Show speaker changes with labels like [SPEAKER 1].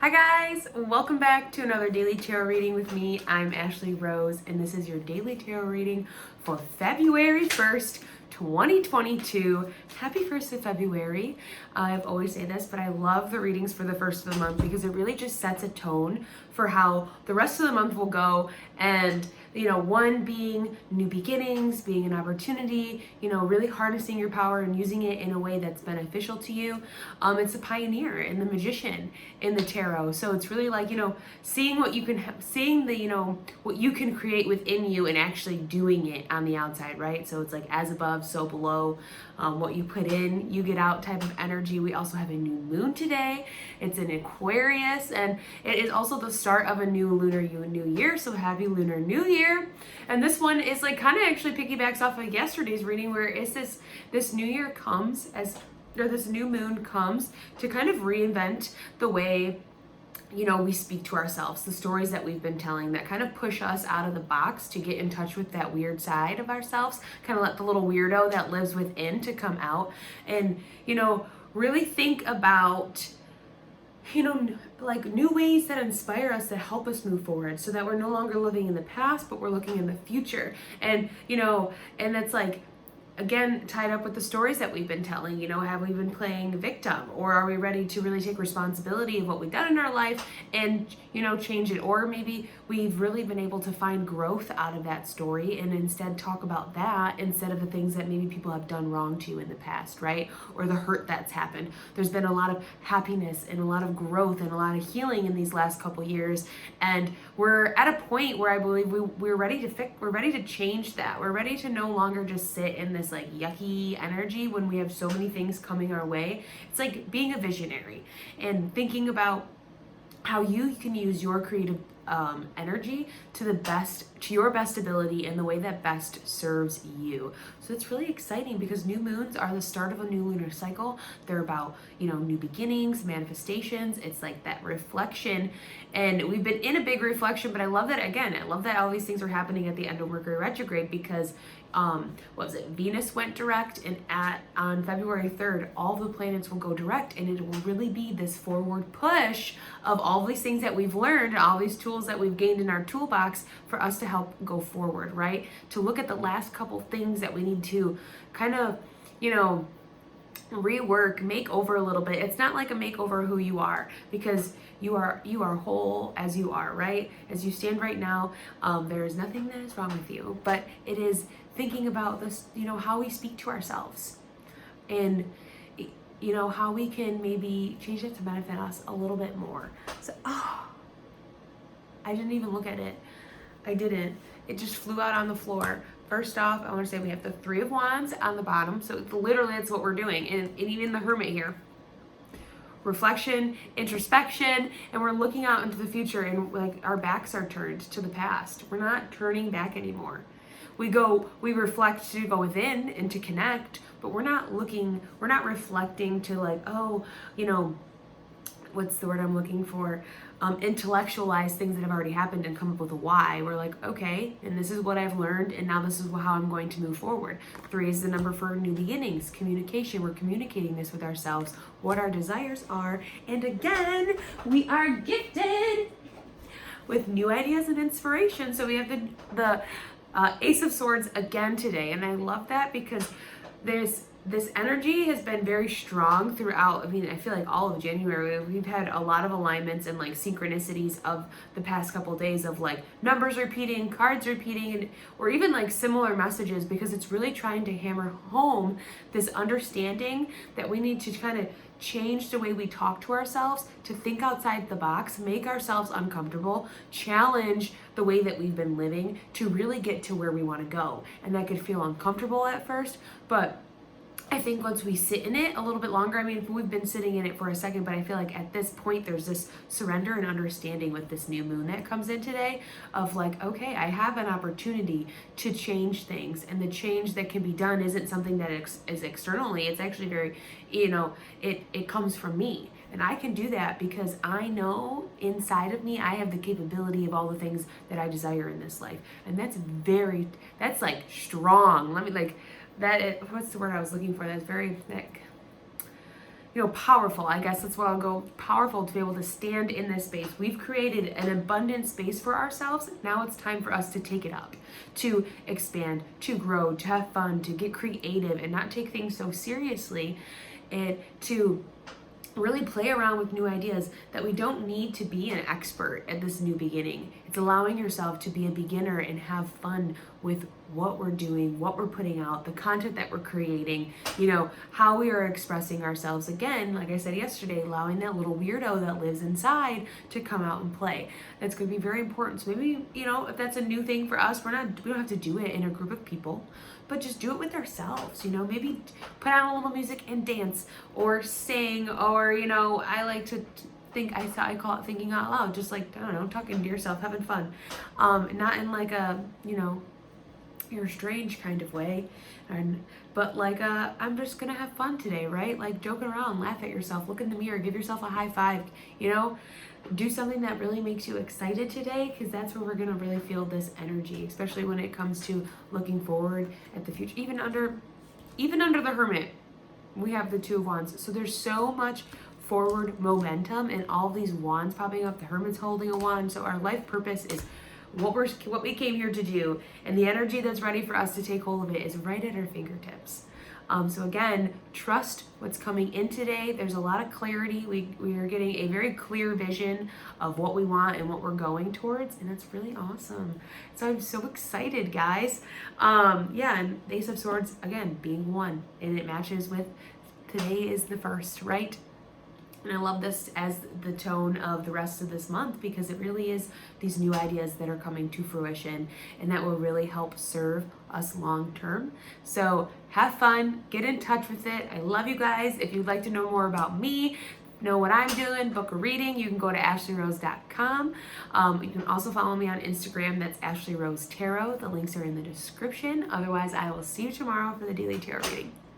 [SPEAKER 1] Hi guys, welcome back to another daily tarot reading with me. I'm Ashley Rose and this is your daily tarot reading for February 1st, 2022. Happy 1st of February. I've always say this, but I love the readings for the first of the month because it really just sets a tone for how the rest of the month will go. And one being new beginnings, being an opportunity, really harnessing your power and using it in a way that's beneficial to you. It's the pioneer and the magician in the tarot. So it's really like, seeing what you can, seeing the, what you can create within you and actually doing it on the outside, right? So it's like as above, so below. What you put in, you get out type of energy. We also have a new moon today. It's in Aquarius, and it is also the start of a new lunar new year. So happy Lunar New Year. And this one is like kind of actually piggybacks off of yesterday's reading, where it's this new year comes as, or this new moon comes to kind of reinvent the way we speak to ourselves, the stories that we've been telling that kind of push us out of the box to get in touch with that weird side of ourselves, kind of let the little weirdo that lives within to come out and, really think about, like new ways that inspire us, that help us move forward so that we're no longer living in the past, but we're looking in the future. And, and it's like, again, tied up with the stories that we've been telling, have we been playing victim, or are we ready to really take responsibility of what we've done in our life and, change it? Or maybe we've really been able to find growth out of that story and instead talk about that instead of the things that maybe people have done wrong to you in the past, right? Or the hurt that's happened. There's been a lot of happiness and a lot of growth and a lot of healing in these last couple years. And we're at a point where I believe we're ready to fix, we're ready to change that. We're ready to no longer just sit in this like yucky energy when we have so many things coming our way. It's like being a visionary and thinking about how you can use your creative energy to your best ability in the way that best serves you. So it's really exciting because new moons are the start of a new lunar cycle. They're about, new beginnings, manifestations. It's like that reflection. And we've been in a big reflection, but I love that, again, I love that all these things are happening at the end of Mercury retrograde because what was it? Venus went direct, and on February 3rd, all the planets will go direct, and it will really be this forward push of all these things that we've learned, all these tools that we've gained in our toolbox for us to help go forward, right? To look at the last couple things that we need to kind of, rework, make over a little bit. It's not like a makeover of who you are, because you are whole as you are, right? As you stand right now, there is nothing that is wrong with you, but it is thinking about this, how we speak to ourselves and, how we can maybe change it to benefit us a little bit more. So, I didn't even look at it. I didn't. It just flew out on the floor. First off, I want to say we have the Three of Wands on the bottom. So literally that's what we're doing. And even the Hermit here. Reflection, introspection, and we're looking out into the future, and like our backs are turned to the past. We're not turning back anymore. We reflect to go within and to connect, but we're not reflecting to like, what's the word I'm looking for? Intellectualize things that have already happened and come up with a why. We're like, okay, and this is what I've learned, and now this is how I'm going to move forward. 3 is the number for new beginnings, communication. We're communicating this with ourselves, what our desires are, and again, we are gifted with new ideas and inspiration. So we have the Ace of Swords again today, and I love that because this energy has been very strong throughout. I mean, I feel like all of January, we've had a lot of alignments and like synchronicities of the past couple days of like numbers repeating, cards repeating, or even like similar messages, because it's really trying to hammer home this understanding that we need to kind of change the way we talk to ourselves, to think outside the box, make ourselves uncomfortable, challenge the way that we've been living to really get to where we want to go. And that could feel uncomfortable at first, but I think once we sit in it a little bit longer, I mean, we've been sitting in it for a second, but I feel like at this point, there's this surrender and understanding with this new moon that comes in today of like, okay, I have an opportunity to change things, and the change that can be done isn't something that is externally. It's actually very, it comes from me. And I can do that because I know inside of me, I have the capability of all the things that I desire in this life. And that's like strong. What's the word I was looking for? That's very thick. powerful. I guess that's what I'll go, powerful to be able to stand in this space. We've created an abundant space for ourselves. Now it's time for us to take it up, to expand, to grow, to have fun, to get creative and not take things so seriously, and to really play around with new ideas, that we don't need to be an expert at this new beginning. It's allowing yourself to be a beginner and have fun with what we're doing, what we're putting out, the content that we're creating, how we are expressing ourselves. Again, like I said yesterday, allowing that little weirdo that lives inside to come out and play. That's going to be very important. So maybe, if that's a new thing for us, we don't have to do it in a group of people, but just do it with ourselves. Maybe put on a little music and dance or sing, or I like to think, I call it thinking out loud, just like, I don't know, talking to yourself, having fun, not in like a you're strange kind of way, but like I'm just gonna have fun today, right? Like joking around, laugh at yourself, look in the mirror, give yourself a high five, do something that really makes you excited today, because that's where we're gonna really feel this energy, especially when it comes to looking forward at the future. Even under the Hermit, we have the Two of Wands, so there's so much forward momentum and all these wands popping up. The Hermit's holding a wand, so our life purpose is what we came here to do, and the energy that's ready for us to take hold of it is right at our fingertips. So again, trust what's coming in today. There's a lot of clarity. We are getting a very clear vision of what we want and what we're going towards, and that's really awesome. So I'm so excited, guys. And the Ace of Swords, again, being one, and it matches with today is the first, right? And I love this as the tone of the rest of this month, because it really is these new ideas that are coming to fruition and that will really help serve us long term. So have fun, get in touch with it. I love you guys. If you'd like to know more about me, know what I'm doing, book a reading, you can go to ashleyrose.com. You can also follow me on Instagram. That's Ashley Rose Tarot. The links are in the description. Otherwise, I will see you tomorrow for the Daily Tarot reading.